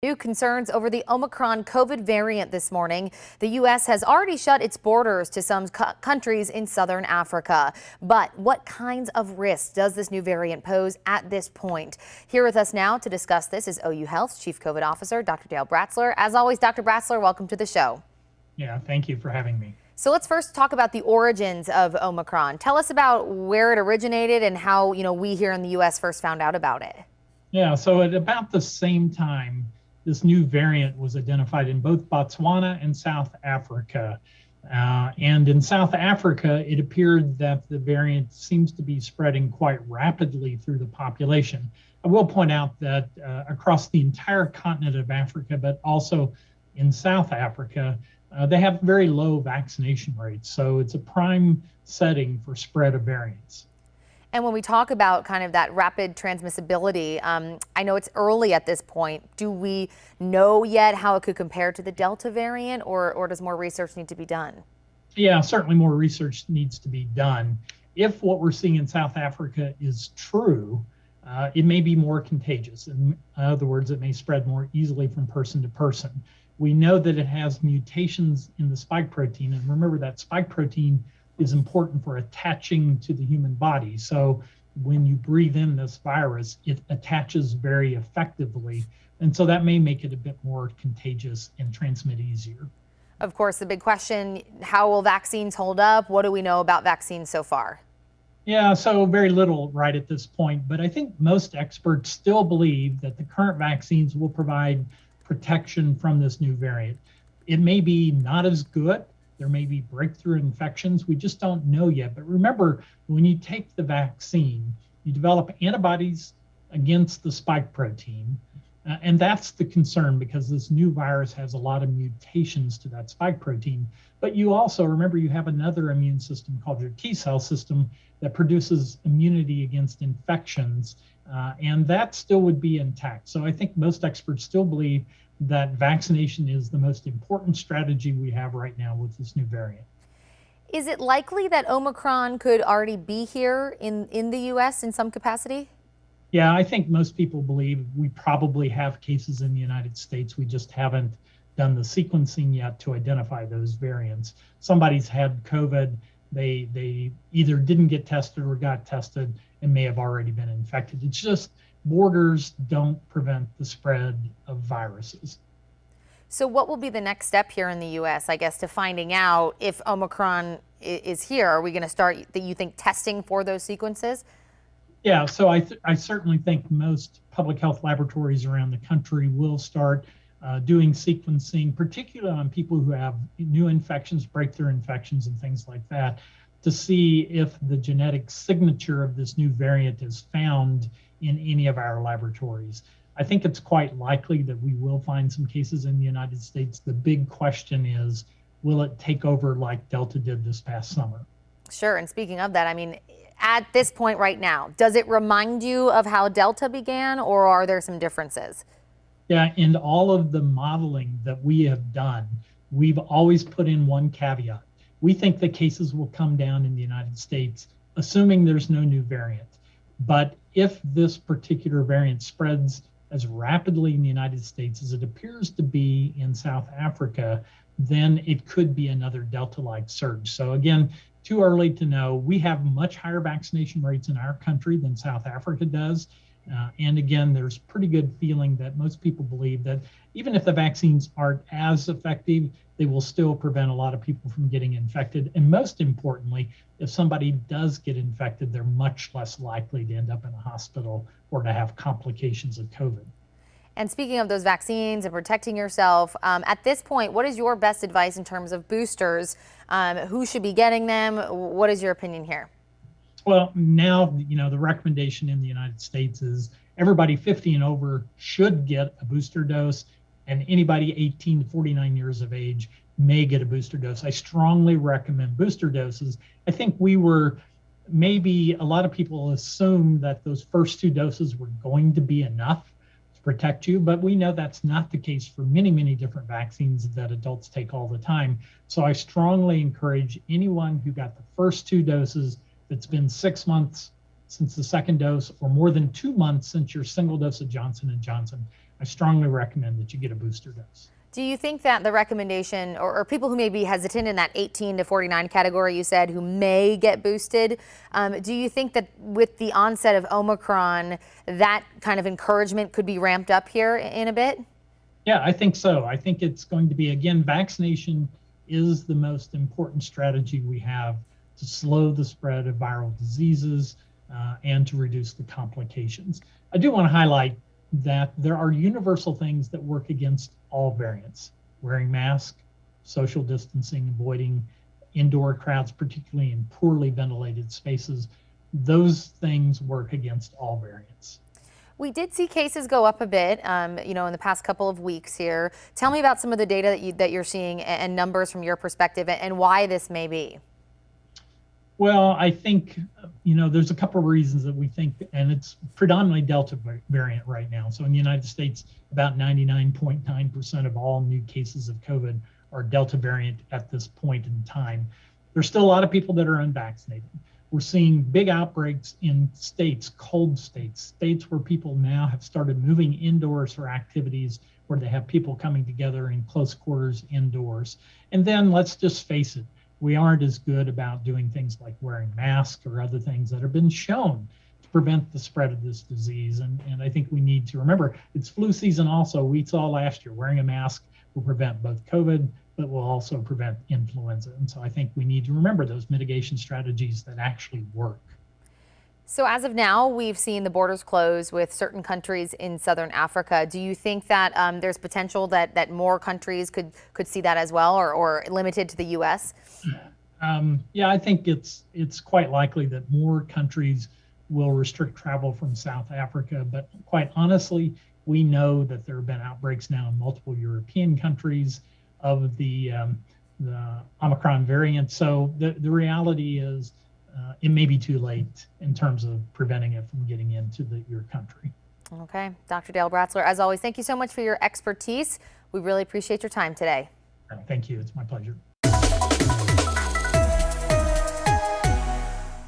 New concerns over the Omicron COVID variant this morning. The U.S. has already shut its borders to some countries in southern Africa. But what kinds of risks does this new variant pose at this point? Here with us now to discuss this is OU Health's Chief COVID Officer, Dr. Dale Bratzler. As always, Dr. Bratzler, welcome to the show. Yeah, thank you for having me. So let's first talk about the origins of Omicron. Tell us about where it originated and how, we here in the U.S. first found out about it. Yeah, so at about the same time, this new variant was identified in both Botswana and South Africa. And in South Africa, it appeared that the variant seems to be spreading quite rapidly through the population. I will point out that across the entire continent of Africa, but also in South Africa, they have very low vaccination rates. So it's a prime setting for spread of variants. And when we talk about kind of that rapid transmissibility, I know it's early at this point. Do we know yet how it could compare to the Delta variant, or does more research need to be done? Yeah, certainly more research needs to be done. If what we're seeing in South Africa is true, it may be more contagious. In other words, it may spread more easily from person to person. We know that it has mutations in the spike protein, and remember that spike protein is important for attaching to the human body. So when you breathe in this virus, it attaches very effectively. And so that may make it a bit more contagious and transmit easier. Of course, the big question, how will vaccines hold up? What do we know about vaccines so far? Yeah, so very little right at this point, but I think most experts still believe that the current vaccines will provide protection from this new variant. It may be not as good. There may be breakthrough infections. We just don't know yet. But remember, when you take the vaccine, you develop antibodies against the spike protein. And that's the concern because this new virus has a lot of mutations to that spike protein. But you also, remember, you have another immune system called your T cell system that produces immunity against infections. And that still would be intact. So I think most experts still believe that vaccination is the most important strategy we have right now with this new variant. Is it likely that Omicron could already be here in the U.S. in some capacity? Yeah, I think most people believe we probably have cases in the United States. We just haven't done the sequencing yet to identify those variants. Somebody's had COVID, they either didn't get tested or got tested and may have already been infected. It's just borders don't prevent the spread of viruses. So what will be the next step here in the U.S., I guess, to finding out if Omicron is here? Are we going to start, you think, testing for those sequences? Yeah, so I certainly think most public health laboratories around the country will start doing sequencing, particularly on people who have new infections, breakthrough infections, and things like that, to see if the genetic signature of this new variant is found in any of our laboratories. I think it's quite likely that we will find some cases in the United States. The big question is, will it take over like Delta did this past summer? Sure, and speaking of that, I mean, at this point right now, does it remind you of how Delta began, or are there some differences? Yeah, in all of the modeling that we have done, we've always put in one caveat. We think the cases will come down in the United States, assuming there's no new variant. But if this particular variant spreads as rapidly in the United States as it appears to be in South Africa, then it could be another Delta-like surge. So again, too early to know. We have much higher vaccination rates in our country than South Africa does. And again, there's pretty good feeling that most people believe that even if the vaccines aren't as effective, they will still prevent a lot of people from getting infected. And most importantly, if somebody does get infected, they're much less likely to end up in a hospital or to have complications of COVID. And speaking of those vaccines and protecting yourself, at this point, what is your best advice in terms of boosters? Who should be getting them? What is your opinion here? Well, now, the recommendation in the United States is everybody 50 and over should get a booster dose, and anybody 18 to 49 years of age may get a booster dose. I strongly recommend booster doses. I think maybe a lot of people assume that those first two doses were going to be enough to protect you, but we know that's not the case for many, many different vaccines that adults take all the time. So I strongly encourage anyone who got the first two doses, it's been 6 months since the second dose or more than 2 months since your single dose of Johnson & Johnson, I strongly recommend that you get a booster dose. Do you think that the recommendation, or people who may be hesitant in that 18 to 49 category you said, who may get boosted, do you think that with the onset of Omicron, that kind of encouragement could be ramped up here in a bit? Yeah, I think so. I think it's going to be, again, vaccination is the most important strategy we have to slow the spread of viral diseases and to reduce the complications. I do want to highlight that there are universal things that work against all variants: wearing masks, social distancing, avoiding indoor crowds, particularly in poorly ventilated spaces. Those things work against all variants. We did see cases go up a bit, in the past couple of weeks here. Tell me about some of the data that you're seeing and numbers from your perspective and why this may be. Well, I think, there's a couple of reasons that we think, and it's predominantly Delta variant right now. So in the United States, about 99.9% of all new cases of COVID are Delta variant at this point in time. There's still a lot of people that are unvaccinated. We're seeing big outbreaks in states, cold states where people now have started moving indoors for activities where they have people coming together in close quarters indoors. And then let's just face it, we aren't as good about doing things like wearing masks or other things that have been shown to prevent the spread of this disease. And I think we need to remember it's flu season also. We saw last year wearing a mask will prevent both COVID, but will also prevent influenza. And so I think we need to remember those mitigation strategies that actually work. So as of now, we've seen the borders close with certain countries in Southern Africa. Do you think that there's potential that more countries could see that as well, or limited to the U.S.? Yeah, I think it's quite likely that more countries will restrict travel from South Africa. But quite honestly, we know that there have been outbreaks now in multiple European countries of the Omicron variant. So the reality is it may be too late in terms of preventing it from getting into your country. Okay. Dr. Dale Bratzler, as always, thank you so much for your expertise. We really appreciate your time today. Thank you. It's my pleasure.